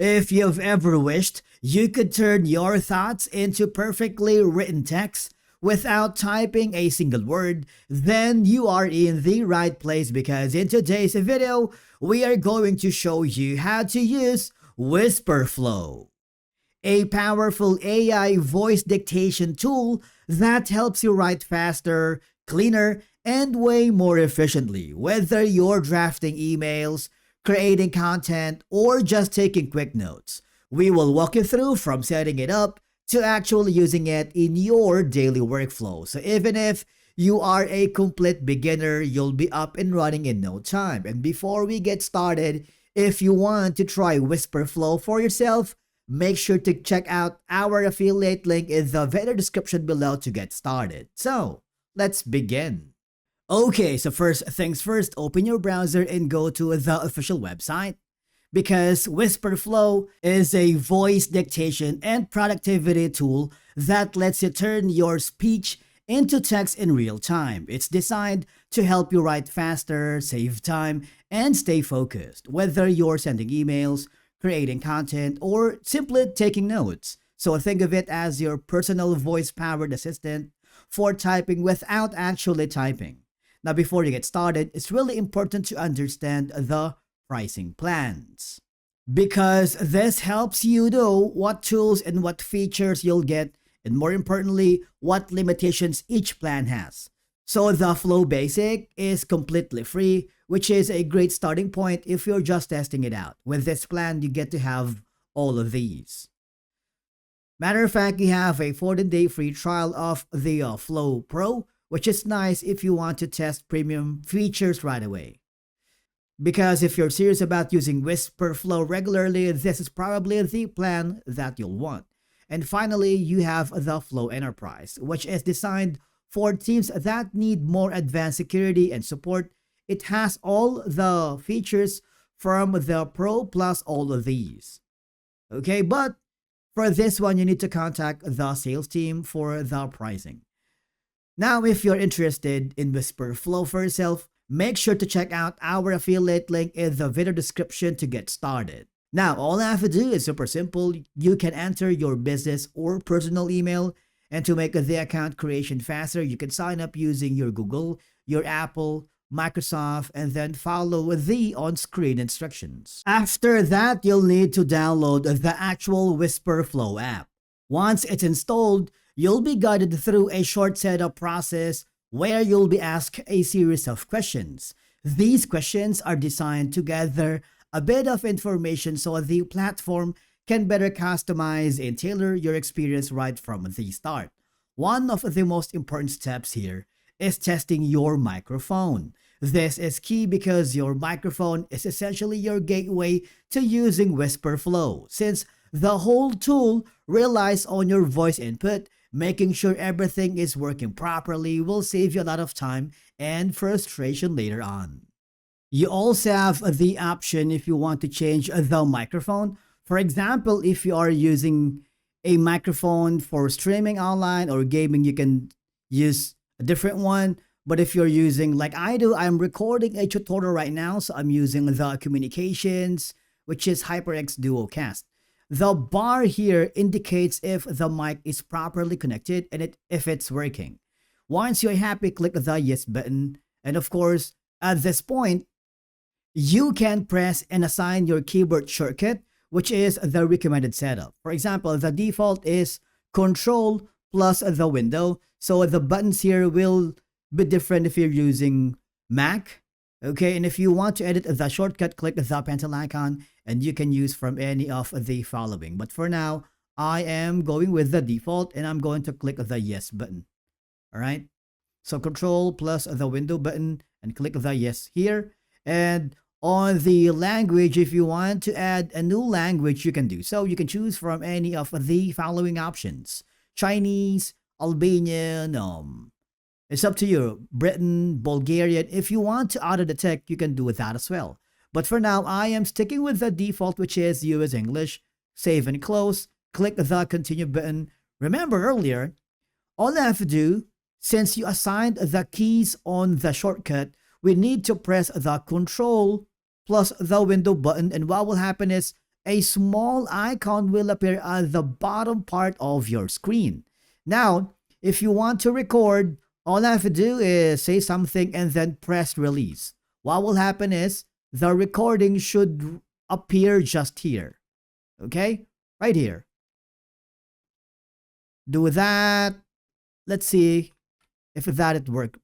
If you've ever wished you could turn your thoughts into perfectly written text without typing a single word, then you are in the right place, because in today's video, we are going to show you how to use Wispr Flow, a powerful AI voice dictation tool that helps you write faster, cleaner, and way more efficiently, whether you're drafting emails, creating content, or just taking quick notes. We will walk you through from setting it up to actually using it in your daily workflow. So even if you are a complete beginner, you'll be up and running in no time. And before we get started, if you want to try Wispr Flow for yourself, make sure to check out our affiliate link in the video description below to get started. So, let's begin. Okay, so first things first, open your browser and go to the official website, because Wispr Flow is a voice dictation and productivity tool that lets you turn your speech into text in real time. It's designed to help you write faster, save time, and stay focused, whether you're sending emails, creating content, or simply taking notes. So think of it as your personal voice-powered assistant for typing without actually typing. Now, before you get started, it's really important to understand the pricing plans, because this helps you know what tools and what features you'll get, and more importantly, what limitations each plan has. So the Flow Basic is completely free, which is a great starting point if you're just testing it out. With this plan, you get to have all of these. Matter of fact, you have a 14-day free trial of the Flow Pro, which is nice if you want to test premium features right away. Because if you're serious about using Wispr Flow regularly, this is probably the plan that you'll want. And finally, you have the Flow Enterprise, which is designed for teams that need more advanced security and support. It has all the features from the Pro plus all of these. Okay, but for this one, you need to contact the sales team for the pricing. Now, if you're interested in Wispr Flow for yourself, make sure to check out our affiliate link in the video description to get started. Now, all I have to do is super simple. You can enter your business or personal email, and to make the account creation faster, you can sign up using your Google, your Apple, Microsoft, and then follow the on-screen instructions. After that, you'll need to download the actual Wispr Flow app. Once it's installed, you'll be guided through a short setup process where you'll be asked a series of questions. These questions are designed to gather a bit of information so the platform can better customize and tailor your experience right from the start. One of the most important steps here is testing your microphone. This is key because your microphone is essentially your gateway to using Wispr Flow. Since the whole tool relies on your voice input, making sure everything is working properly will save you a lot of time and frustration later on. You also have the option if you want to change the microphone. For example, if you are using a microphone for streaming online or gaming, you can use a different one. But if you're using, like I do, I'm recording a tutorial right now, so I'm using the Communications, which is HyperX Duocast. The bar here indicates if the mic is properly connected and if it's working. Once you're happy, click the yes button. And of course, at this point, you can press and assign your keyboard shortcut, which is the recommended setup. For example, the default is Control plus the window. So the buttons here will be different if you're using Mac. Okay, and if you want to edit the shortcut, click the pencil icon and you can use from any of the following. But for now, I am going with the default and I'm going to click the yes button. All right, so Control plus the window button and click the yes here. And on the language, if you want to add a new language, you can do so. You can choose from any of the following options: Chinese, Albanian, it's up to you. Britain, Bulgarian. If you want to auto detect, you can do that as well. But for now, I am sticking with the default, which is US English. Save and close. Click the continue button. Remember earlier, all I have to do, since you assigned the keys on the shortcut, we need to press the Control plus the window button. And what will happen is a small icon will appear at the bottom part of your screen. Now, if you want to record, all I have to do is say something and then press release. What will happen is the recording should appear just here. Okay? Right here. Do that. Let's see if that it worked.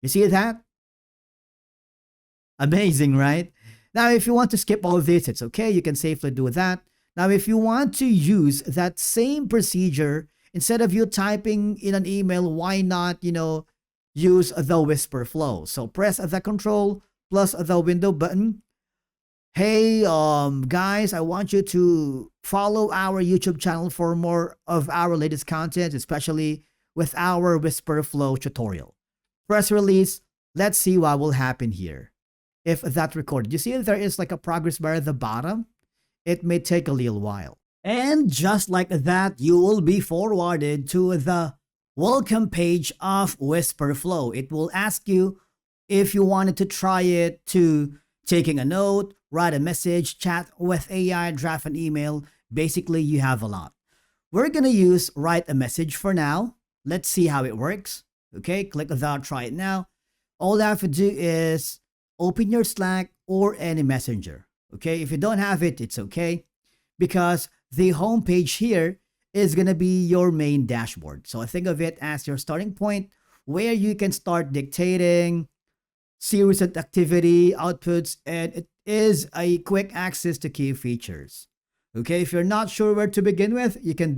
You see that? Amazing, right? Now, if you want to skip all of this, it's okay. You can safely do that. Now, if you want to use that same procedure, instead of you typing in an email, why not, use the Wispr Flow? So press the control plus the window button. Hey, guys, I want you to follow our YouTube channel for more of our latest content, especially with our Wispr Flow tutorial. Press release. Let's see what will happen here. If that recorded, you see there is like a progress bar at the bottom. It may take a little while. And just like that, you will be forwarded to the welcome page of Wispr Flow. It will ask you if you wanted to try it to taking a note, write a message, chat with AI, draft an email. Basically, you have a lot. We're going to use write a message for now. Let's see how it works. Okay, click that, try it now. All I have to do is open your Slack or any messenger. Okay, if you don't have it, it's okay, because the home page here is going to be your main dashboard. So think of it as your starting point where you can start dictating, see recent activity, outputs, and it is a quick access to key features. Okay, if you're not sure where to begin with, you can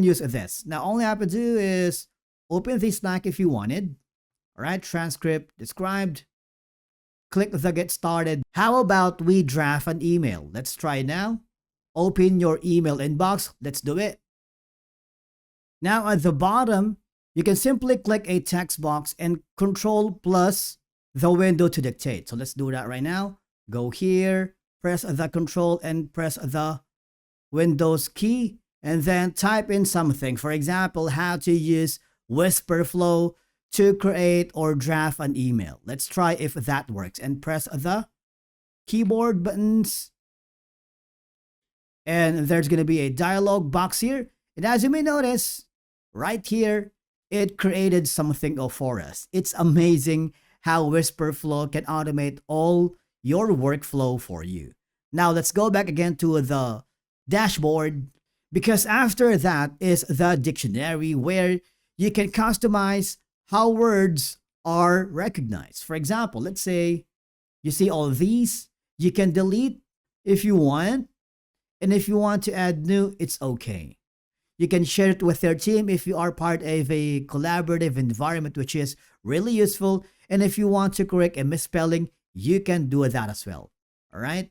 use this. Now, all you have to do is open the Slack if you wanted. All right, transcript described. Click the get started. How about we draft an email? Let's try now. Open your email inbox. Let's do it. Now at the bottom, you can simply click a text box and control plus the window to dictate. So let's do that right now. Go here, press the control and press the Windows key, and then type in something. For example, how to use Wispr Flow to create or draft an email. Let's try if that works and press the keyboard buttons. And there's going to be a dialog box here. And as you may notice, right here, it created something for us. It's amazing how Wispr Flow can automate all your workflow for you. Now let's go back again to the dashboard, because after that is the dictionary where you can customize how words are recognized. For example, let's say you see all of these, you can delete if you want, and if you want to add new, it's okay. You can share it with your team if you are part of a collaborative environment, which is really useful. And if you want to correct a misspelling, you can do that as well. All right,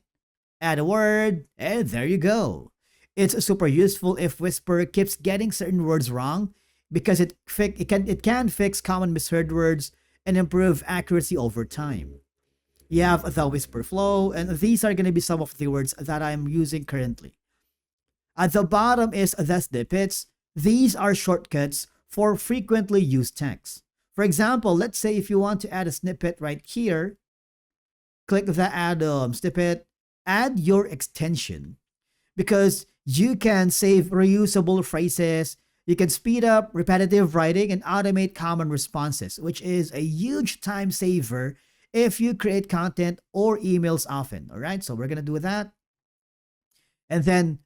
add a word, and there you go. It's super useful if Wispr keeps getting certain words wrong, because it can fix common misheard words and improve accuracy over time. You have the Wispr Flow, and these are going to be some of the words that I'm using currently. At the bottom is the snippets. These are shortcuts for frequently used text. For example, let's say if you want to add a snippet right here, click the add snippet, add your extension, because you can save reusable phrases. You can speed up repetitive writing and automate common responses, which is a huge time saver if you create content or emails often. All right, so we're going to do that. And then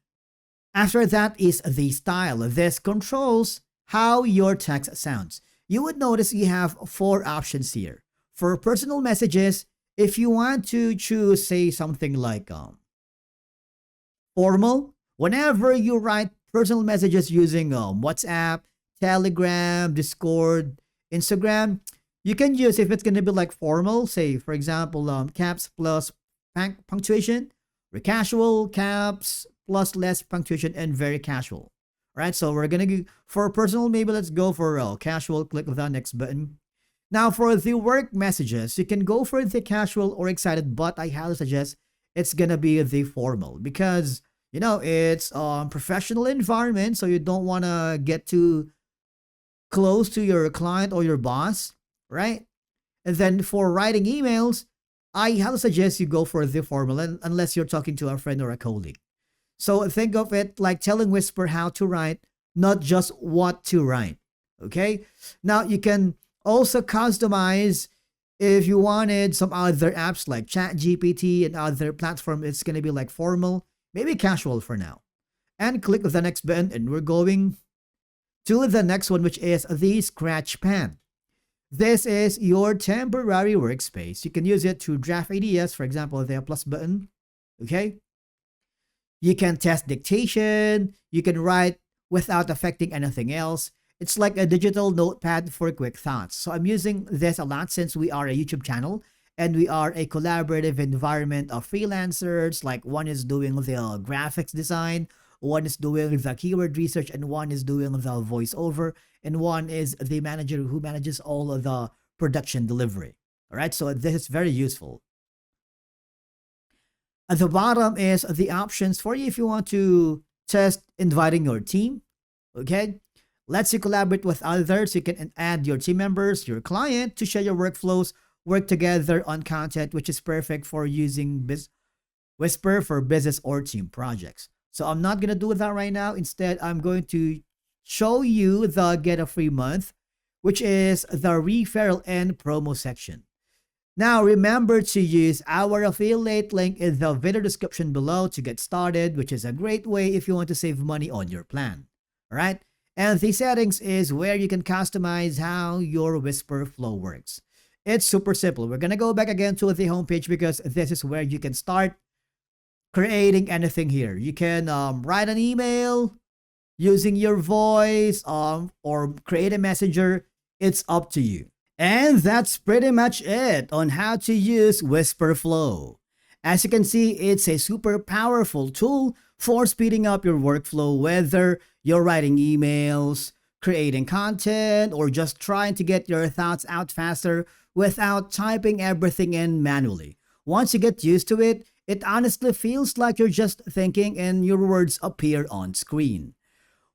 after that is the style. This controls how your text sounds. You would notice you have 4 options here. For personal messages, if you want to choose, say something like formal, whenever you write personal messages using WhatsApp, Telegram, Discord, Instagram, you can use, if it's going to be like formal, say for example caps plus punctuation, or casual, caps plus less punctuation, and very casual. All right, so we're going to go for personal, maybe let's go for casual. Click the next button. Now for the work messages, you can go for the casual or excited, but I highly suggest it's going to be the formal, because it's professional environment, so you don't want to get too close to your client or your boss, right? And then for writing emails, I highly suggest you go for the formal, unless you're talking to a friend or a colleague. So think of it like telling Whisper how to write, not just what to write. Okay? Now you can also customize if you wanted some other apps like ChatGPT and other platform. It's going to be like formal, maybe casual for now. And click the next button, and we're going to the next one, which is the Scratch Pad. This is your temporary workspace. You can use it to draft ideas, for example, the plus button. Okay? You can test dictation. You can write without affecting anything else. It's like a digital notepad for quick thoughts. So I'm using this a lot since we are a YouTube channel and we are a collaborative environment of freelancers. Like one is doing the graphics design, one is doing the keyword research, and one is doing the voiceover, and one is the manager who manages all of the production delivery. All right, so this is very useful. At the bottom is the options for you if you want to test inviting your team. Okay, lets you collaborate with others. You can add your team members, your client to share your workflows, work together on content, which is perfect for using Wispr for business or team projects. So I'm not going to do that right now. Instead, I'm going to show you the get a free month, which is the referral and promo section. Now, remember to use our affiliate link in the video description below to get started, which is a great way if you want to save money on your plan. All right? And the settings is where you can customize how your Wispr Flow works. It's super simple. We're going to go back again to the homepage because this is where you can start creating anything here. You can write an email using your voice or create a messenger. It's up to you. And that's pretty much it on how to use Wispr Flow. As you can see, it's a super powerful tool for speeding up your workflow, whether you're writing emails, creating content, or just trying to get your thoughts out faster without typing everything in manually. Once you get used to it, it honestly feels like you're just thinking and your words appear on screen.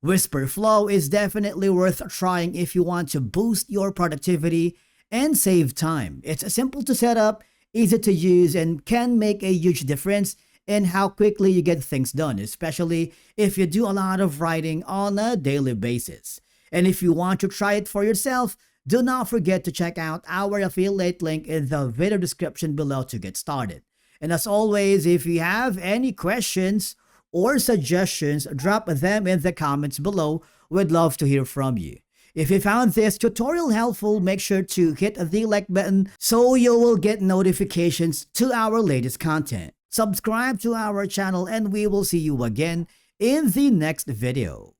Wispr Flow is definitely worth trying if you want to boost your productivity and save time. It's simple to set up, easy to use, and can make a huge difference in how quickly you get things done, especially if you do a lot of writing on a daily basis. And if you want to try it for yourself, do not forget to check out our affiliate link in the video description below to get started. And as always, if you have any questions or suggestions, drop them in the comments below. We'd love to hear from you. If you found this tutorial helpful, make sure to hit the like button so you will get notifications to our latest content. Subscribe to our channel and we will see you again in the next video.